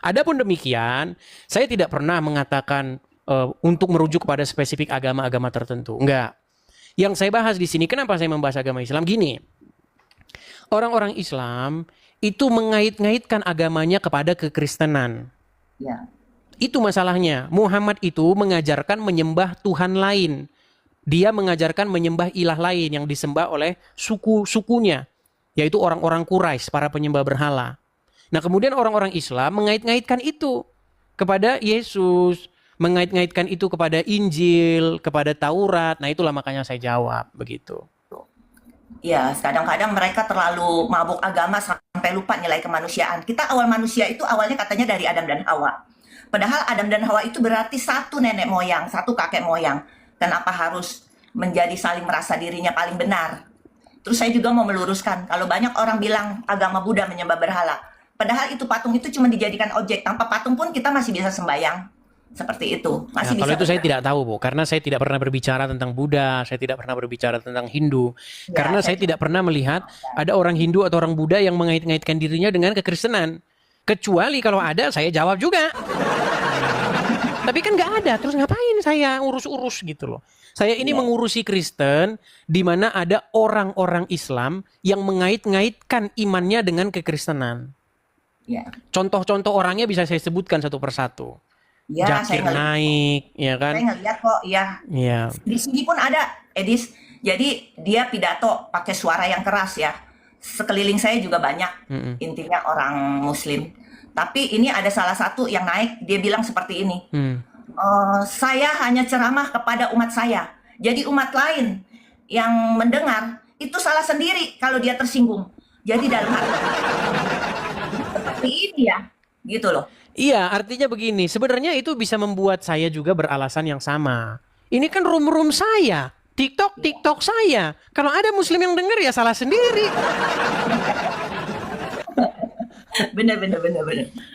Adapun demikian, saya tidak pernah mengatakan untuk merujuk kepada spesifik agama-agama tertentu. Enggak. Yang saya bahas di sini, kenapa saya membahas agama Islam? Gini, orang-orang Islam itu mengait-ngaitkan agamanya kepada kekristenan. Ya. Itu masalahnya. Muhammad itu mengajarkan menyembah Tuhan lain. Dia mengajarkan menyembah ilah lain yang disembah oleh suku-sukunya, yaitu orang-orang Quraisy, para penyembah berhala. Nah, kemudian orang-orang Islam mengait-ngaitkan itu kepada Yesus, mengait-ngaitkan itu kepada Injil, kepada Taurat. Nah, itulah makanya saya jawab begitu. Ya, kadang-kadang mereka terlalu mabuk agama sampai lupa nilai kemanusiaan. Kita awal manusia itu awalnya katanya dari Adam dan Hawa. Padahal Adam dan Hawa itu berarti satu nenek moyang, satu kakek moyang. Kenapa harus menjadi saling merasa dirinya paling benar? Terus saya juga mau meluruskan, kalau banyak orang bilang agama Buddha menyembah berhala. Padahal itu patung itu cuma dijadikan objek. Tanpa patung pun kita masih bisa sembahyang. Seperti itu. Masih Nah, kalau bisa itu saya bergerak. tidak tahu, Bu. Karena saya tidak pernah berbicara tentang Buddha, saya tidak pernah berbicara tentang Hindu. Ya, Karena saya saya tidak pernah melihat ada orang Hindu atau orang Buddha yang mengait-ngaitkan dirinya dengan kekristenan. Kecuali kalau ada, saya jawab juga. Tapi kan nggak ada, terus ngapain saya urus-urus gitu loh. Saya ini Iya. mengurusi Kristen, di mana ada orang-orang Islam yang mengait-ngaitkan imannya dengan kekristenan. Ya. Contoh-contoh orangnya bisa saya sebutkan satu persatu. Ya, Zakir Naik, ya saya kan? ngeliat kok, ya. Iya. Di sini pun ada, Edis. Jadi dia pidato pakai suara yang keras ya. Sekeliling saya juga banyak, intinya orang Muslim. Tapi ini ada salah satu yang naik, dia bilang seperti ini. Saya hanya ceramah kepada umat saya. Jadi umat lain yang mendengar itu salah sendiri kalau dia tersinggung. Jadi dalam hati seperti ini ya, gitu loh. Iya, artinya begini, sebenarnya itu bisa membuat saya juga beralasan yang sama. Ini kan room-room saya, TikTok saya. Kalau ada Muslim yang dengar ya salah sendiri. Bener.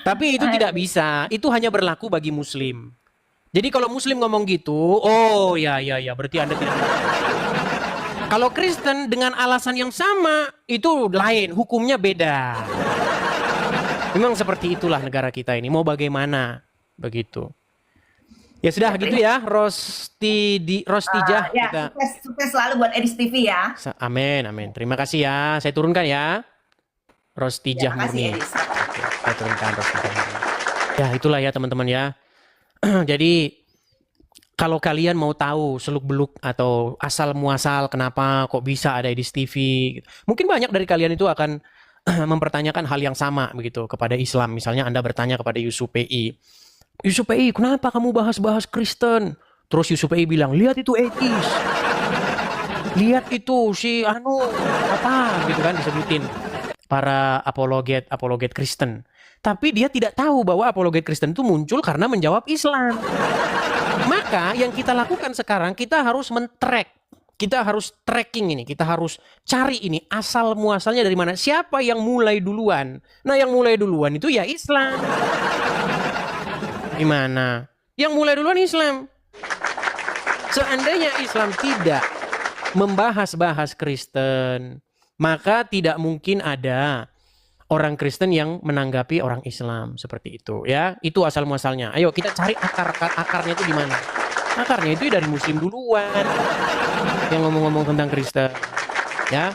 Tapi itu tidak bisa, itu hanya berlaku bagi Muslim. Jadi kalau Muslim ngomong gitu, oh ya, berarti Anda tidak. Kalau Kristen dengan alasan yang sama, itu lain, hukumnya beda. Memang seperti itulah negara kita ini. Mau bagaimana? Begitu. Ya sudah gitu ya, Rostijah. Ya, Kita... sukses selalu buat Edis TV ya. Amin. Terima kasih ya. Saya turunkan ya. Rostijah Terima kasih Murni. Edis. Oke, saya turunkan Rostijah Murni. Ya itulah ya teman-teman ya. Jadi kalau kalian mau tahu seluk-beluk atau asal muasal kenapa kok bisa ada Edis TV, mungkin banyak dari kalian itu akan mempertanyakan hal yang sama begitu kepada Islam. Misalnya Anda bertanya kepada Yusuf PI, Yusuf PI, kenapa kamu bahas-bahas Kristen? Terus Yusuf PI bilang, lihat itu etis, lihat itu si apa gitu kan disebutin para apologet Kristen. Tapi dia tidak tahu bahwa apologet Kristen itu muncul karena menjawab Islam. Maka yang kita lakukan sekarang, kita harus men-track. Kita harus tracking ini, kita harus cari ini asal muasalnya dari mana, siapa yang mulai duluan. Nah yang mulai duluan itu ya Islam. Gimana? Yang mulai duluan Islam. Seandainya Islam tidak membahas-bahas Kristen, maka tidak mungkin ada orang Kristen yang menanggapi orang Islam seperti itu ya. Itu asal muasalnya. Ayo kita cari akarnya itu di mana. Akarnya itu dari Muslim duluan yang ngomong-ngomong tentang Kristen ya.